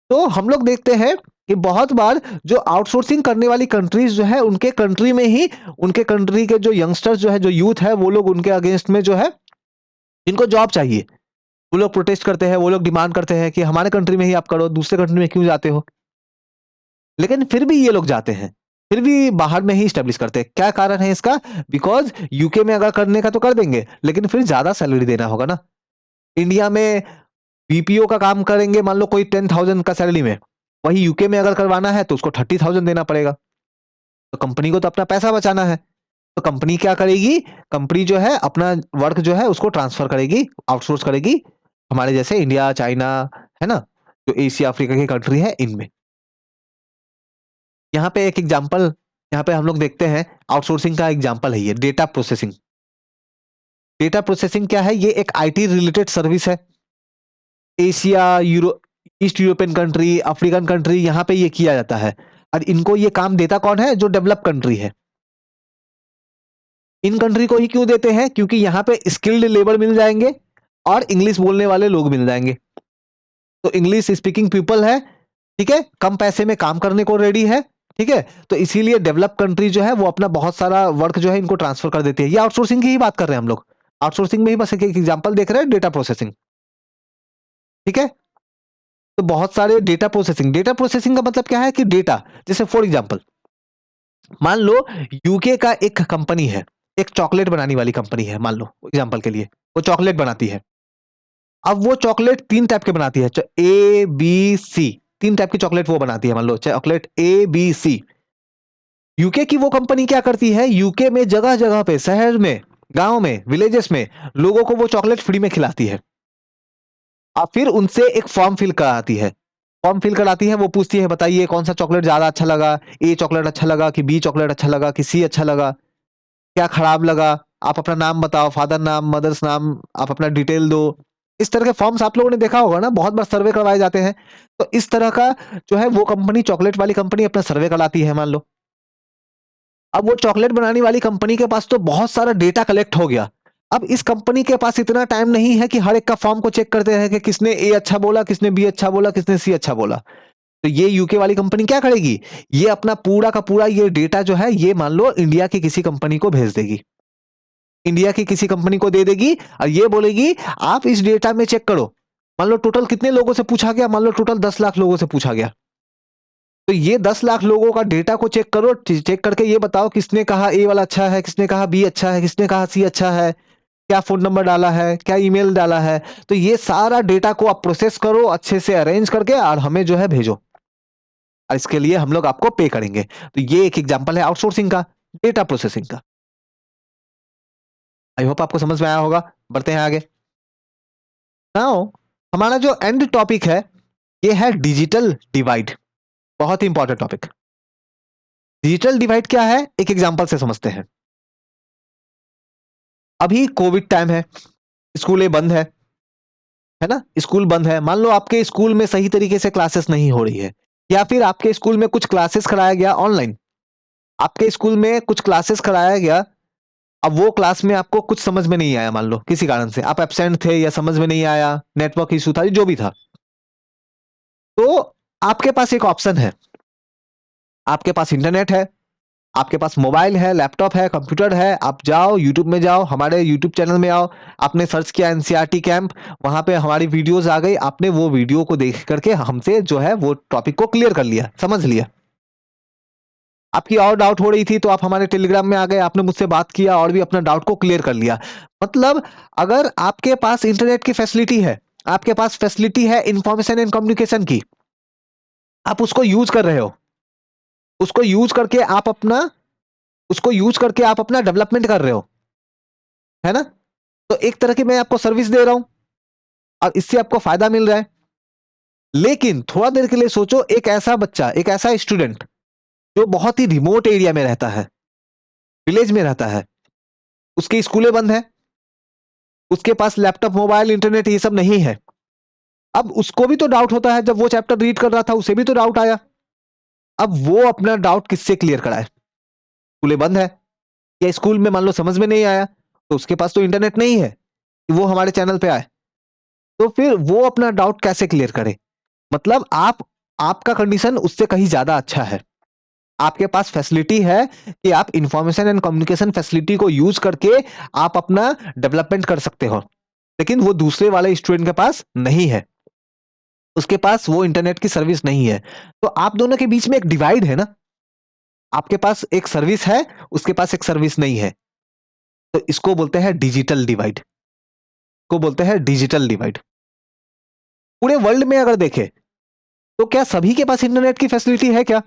तो हम लोग देखते हैं कि बहुत बार जो आउटसोर्सिंग करने वाली कंट्रीज जो है, उनके कंट्री में ही, उनके कंट्री के जो यंगस्टर्स जो है, जो यूथ है, वो लोग उनके अगेंस्ट में जो है, जिनको जॉब चाहिए, वो लोग प्रोटेस्ट करते हैं, वो लोग डिमांड करते हैं कि हमारे कंट्री में ही आप करो, दूसरे कंट्री में क्यों जाते हो। लेकिन फिर भी ये लोग जाते हैं। फिर भी बाहर में ही स्टैब्लिश करते हैं। क्या कारण है इसका? बिकॉज यूके में अगर करने का तो कर देंगे, लेकिन फिर ज्यादा सैलरी देना होगा ना। इंडिया में बीपीओ का काम करेंगे मान लो कोई 10,000 का सैलरी में, वही यूके में अगर करवाना है तो उसको 30,000 देना पड़ेगा। तो कंपनी को तो अपना पैसा बचाना है, तो कंपनी क्या करेगी? कंपनी जो है अपना वर्क जो है उसको ट्रांसफर करेगी, आउटसोर्स करेगी हमारे जैसे इंडिया, चाइना, है ना, जो एशिया अफ्रीका की कंट्री है इनमें। यहाँ पे एक एग्जांपल, यहाँ पे हम लोग देखते हैं आउटसोर्सिंग का एग्जांपल है ये डेटा प्रोसेसिंग। डेटा प्रोसेसिंग क्या है? ये एक आईटी रिलेटेड सर्विस है। Asia, euro, east European country, African country, यहाँ पे ये किया जाता है। और इनको ये काम देता कौन है? जो डेवलप कंट्री है। इन कंट्री को ही क्यों देते हैं? क्योंकि यहाँ पे स्किल्ड लेबर मिल जाएंगे और इंग्लिश बोलने वाले लोग मिल जाएंगे। तो इंग्लिश स्पीकिंग पीपल है, ठीक है, कम पैसे में काम करने को रेडी है, ठीक है। तो इसीलिए डेवलप कंट्री जो है वो अपना बहुत सारा वर्क जो है इनको ट्रांसफर कर देती है। ये आउटसोर्सिंग की ही बात कर रहे हैं हम लोग। आउटसोर्सिंग में ही बस एक एग्जांपल देख रहे हैं, डेटा प्रोसेसिंग, ठीक है। तो बहुत सारे डेटा प्रोसेसिंग, डेटा प्रोसेसिंग का मतलब क्या है कि डेटा, जैसे फॉर एग्जांपल मान लो यूके का एक कंपनी है, एक चॉकलेट बनाने वाली कंपनी है, मान लो एग्जांपल के लिए वो चॉकलेट बनाती है। अब वो चॉकलेट 3 टाइप के बनाती है, ए बी सी, 3 टाइप की चॉकलेट वो बनाती है, मान लो chocolate A B C. UK की वो कंपनी क्या करती है? यूके में जगह जगह पे, शहर में, गांव में, विलेजेस में लोगों को वो चॉकलेट फ्री में खिलाती है। और फिर उनसे एक फॉर्म फिल कराती है। फॉर्म फिल कराती है, वो पूछती है बताइए कौन सा चॉकलेट ज्यादा अच्छा लगा, ए चॉकलेट अच्छा लगा कि बी चॉकलेट अच्छा लगा कि सी अच्छा लगा, क्या खराब लगा, आप अपना नाम बताओ, फादर नाम, मदर्स नाम, आप अपना डिटेल दो। इस तरह के फॉर्म्स आप लोगों ने देखा होगा ना, बहुत बार सर्वे करवाए जाते हैं। तो इस तरह का जो है वो कंपनी, चॉकलेट वाली कंपनी अपना सर्वे कराती है मान लो। अब वो चॉकलेट बनाने वाली कंपनी के पास तो बहुत सारा डेटा कलेक्ट हो गया। अब इस कंपनी के पास इतना टाइम नहीं है कि हर एक का फॉर्म को चेक करते रहे कि किसने ए अच्छा बोला, किसने बी अच्छा बोला, किसने सी अच्छा बोला। तो ये यूके वाली कंपनी क्या करेगी? ये अपना पूरा का पूरा ये डेटा जो है ये मान लो इंडिया की किसी कंपनी को भेज देगी, इंडिया की किसी कंपनी को दे देगी और ये बोलेगी आप इस डेटा में चेक करो। मान लो टोटल कितने लोगों से पूछा गया? मान लो टोटल 10 लाख लोगों से पूछा गया। तो ये 10 लाख लोगों का डेटा को चेक करो, चेक करके ये बताओ किसने कहा ए वाला अच्छा है, किसने कहा बी अच्छा है, किसने कहा सी अच्छा है, क्या फोन नंबर डाला है, क्या ईमेल डाला है। तो ये सारा डेटा को आप प्रोसेस करो अच्छे से अरेंज करके और हमें जो है भेजो, और इसके लिए हम लोग आपको पे करेंगे। तो ये एक एग्जांपल है आउटसोर्सिंग का, डेटा प्रोसेसिंग का। आई होप आपको समझ में आया होगा। बढ़ते हैं आगे। नाउ हमारा जो एंड टॉपिक है ये है डिजिटल डिवाइड। बहुत ही इंपॉर्टेंट टॉपिक। डिजिटल डिवाइड क्या है एक एग्जांपल से समझते हैं। अभी कोविड टाइम है, स्कूलें बंद है ना, स्कूल बंद है। मान लो आपके स्कूल में सही तरीके से क्लासेस नहीं हो रही है, या फिर आपके स्कूल में कुछ क्लासेस कराया गया ऑनलाइन, आपके स्कूल में कुछ क्लासेस कराया गया। अब वो क्लास में आपको कुछ समझ में नहीं आया, मान लो किसी कारण से आप एब्सेंट थे या समझ में नहीं आया, नेटवर्क इशू था, जो भी था। तो आपके पास एक ऑप्शन है, आपके पास इंटरनेट है, आपके पास मोबाइल है, लैपटॉप है, कंप्यूटर है। आप जाओ यूट्यूब में, जाओ हमारे यूट्यूब चैनल में आओ, आपने सर्च किया एनसीईआरटी कैंप, वहां पे हमारी वीडियोस आ गई, आपने वो वीडियो को देख करके हमसे जो है वो टॉपिक को क्लियर कर लिया, समझ लिया। आपकी और डाउट हो रही थी तो आप हमारे टेलीग्राम में आ गए, आपने मुझसे बात किया और भी अपना डाउट को क्लियर कर लिया। मतलब अगर आपके पास इंटरनेट की फैसिलिटी है, आपके पास फैसिलिटी है इंफॉर्मेशन एंड कम्युनिकेशन की, आप उसको यूज कर रहे हो, उसको यूज करके आप अपना, उसको यूज करके आप अपना डेवलपमेंट कर रहे हो, है ना। तो एक तरह की मैं आपको सर्विस दे रहा हूं और इससे आपको फायदा मिल रहा है। लेकिन थोड़ा देर के लिए सोचो, एक ऐसा बच्चा, एक ऐसा स्टूडेंट जो बहुत ही रिमोट एरिया में रहता है, विलेज में रहता है, उसकी स्कूलें बंद है, उसके पास लैपटॉप, मोबाइल, इंटरनेट ये सब नहीं है। अब उसको भी तो डाउट होता है, जब वो चैप्टर रीड कर रहा था उसे भी तो डाउट आया। अब वो अपना डाउट किससे क्लियर कराए? स्कूलें बंद है, या स्कूल में मान लो समझ में नहीं आया तो उसके पास तो इंटरनेट नहीं है कि वो हमारे चैनल पे आए। तो फिर वो अपना डाउट कैसे क्लियर करे? मतलब आप, आपका कंडीशन उससे कहीं ज्यादा अच्छा है, आपके पास फैसिलिटी है कि आप इंफॉर्मेशन एंड कम्युनिकेशन फैसिलिटी को यूज करके आप अपना डेवलपमेंट कर सकते हो। लेकिन वो दूसरे वाले स्टूडेंट के पास नहीं है, उसके पास वो इंटरनेट की सर्विस नहीं है। तो आप दोनों के बीच में एक डिवाइड है ना, आपके पास एक सर्विस है, उसके पास एक सर्विस नहीं है। तो इसको बोलते हैं डिजिटल डिवाइड, को बोलते हैं डिजिटल डिवाइड। पूरे वर्ल्ड में अगर देखें, तो क्या सभी के पास इंटरनेट की फैसिलिटी है क्या?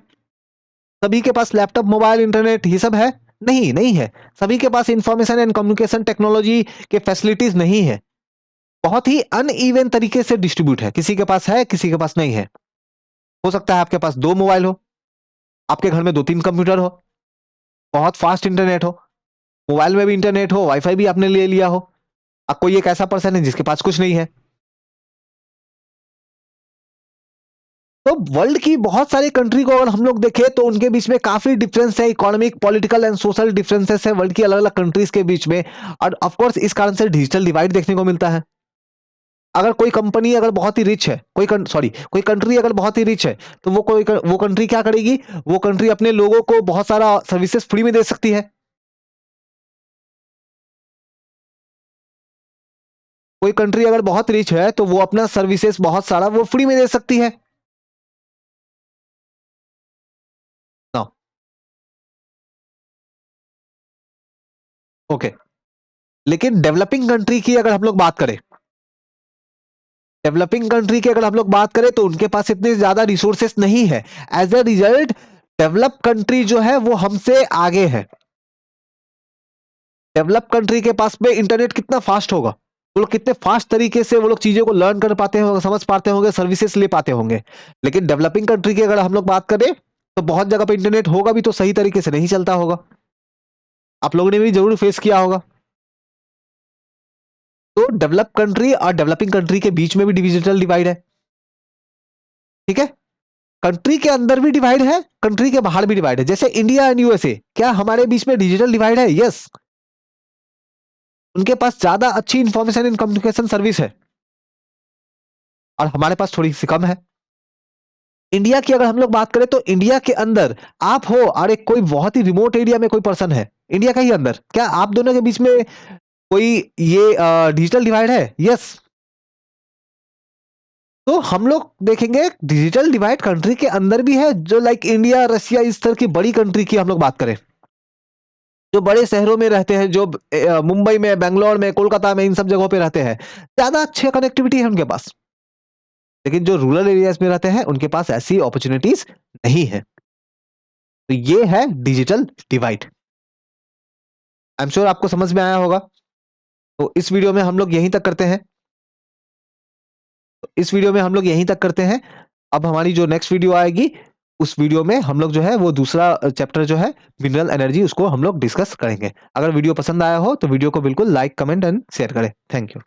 सभी के पास लैपटॉप, मोबाइल, इंटरनेट ये सब है? नहीं, नहीं है। सभी के पास इंफॉर्मेशन एंड कम्युनिकेशन टेक्नोलॉजी के फैसिलिटीज नहीं है। बहुत ही अनइवन तरीके से डिस्ट्रीब्यूट है, किसी के पास है, किसी के पास नहीं है। हो सकता है आपके पास 2 मोबाइल हो, आपके घर में 2-3 कंप्यूटर हो, बहुत फास्ट इंटरनेट हो, मोबाइल में भी इंटरनेट हो, वाईफाई भी आपने ले लिया हो। अब कोई एक ऐसा पर्सन है जिसके पास कुछ नहीं है। तो वर्ल्ड की बहुत सारी कंट्री को अगर हम लोग देखें तो उनके बीच में काफी डिफरेंस है, economic, political and social differences है वर्ल्ड की अलग अलग कंट्रीज के बीच में। और ऑफ कोर्स इस कारण से डिजिटल डिवाइड देखने को मिलता है। अगर कोई कंपनी अगर बहुत ही रिच है, कोई कंट्री अगर बहुत ही रिच है, तो वो कंट्री क्या करेगी? वो कंट्री अपने लोगों को बहुत सारा सर्विसेज फ्री में दे सकती है। कोई कंट्री अगर बहुत रिच है तो वो अपना सर्विसेज बहुत सारा वो फ्री में दे सकती है ना। ओके। लेकिन डेवलपिंग कंट्री की अगर हम लोग बात करें, डेवलपिंग कंट्री की अगर हम लोग बात करें तो उनके पास इतने ज्यादा रिसोर्सेस नहीं है। As a result develop country जो है वो हमसे आगे है। डेवलप कंट्री के पास में इंटरनेट कितना फास्ट होगा, वो लोग कितने फास्ट तरीके से वो लोग चीजों को लर्न कर पाते होंगे, समझ पाते होंगे, सर्विसेज ले पाते होंगे। लेकिन डेवलपिंग कंट्री की अगर हम लोग बात करें तो बहुत जगह पे इंटरनेट होगा भी तो सही तरीके से नहीं चलता होगा। आप लोगों ने भी जरूर फेस किया होगा। तो डेवलप कंट्री और डेवलपिंग कंट्री के बीच में भी डिजिटल डिवाइड है। ठीक है। कंट्री के अंदर भी डिवाइड है, कंट्री के बाहर भी डिवाइड है। जैसे इंडिया एंड यूएसए, क्या हमारे बीच में डिजिटल डिवाइड है? यस। उनके पास ज्यादा अच्छी इंफॉर्मेशन एंड कम्युनिकेशन सर्विस है और हमारे पास थोड़ी सी कम है। इंडिया की अगर हम लोग बात करें तो इंडिया के अंदर आप हो और एक कोई बहुत ही रिमोट एरिया में कोई पर्सन है, इंडिया का ही अंदर, क्या आप दोनों के बीच में कोई ये डिजिटल डिवाइड है? यस। तो हम लोग देखेंगे डिजिटल डिवाइड कंट्री के अंदर भी है, जो लाइक इंडिया, रशिया, इस तरह की बड़ी कंट्री की हम लोग बात करें, जो बड़े शहरों में रहते हैं, जो मुंबई में, बेंगलोर में, कोलकाता में, इन सब जगहों पे रहते हैं, ज्यादा अच्छी कनेक्टिविटी है उनके पास। लेकिन जो रूरल एरियाज में रहते हैं उनके पास ऐसी अपॉर्चुनिटीज नहीं है। तो ये है digital divide. I am sure आपको समझ में आया होगा। तो इस वीडियो में हम लोग यहीं तक करते हैं। इस वीडियो में हम लोग यहीं तक करते हैं। अब हमारी जो नेक्स्ट वीडियो आएगी, उस वीडियो में हम लोग जो है वो दूसरा चैप्टर जो है मिनरल एनर्जी, उसको हम लोग डिस्कस करेंगे। अगर वीडियो पसंद आया हो तो वीडियो को बिल्कुल लाइक, कमेंट एंड शेयर करें। Thank you.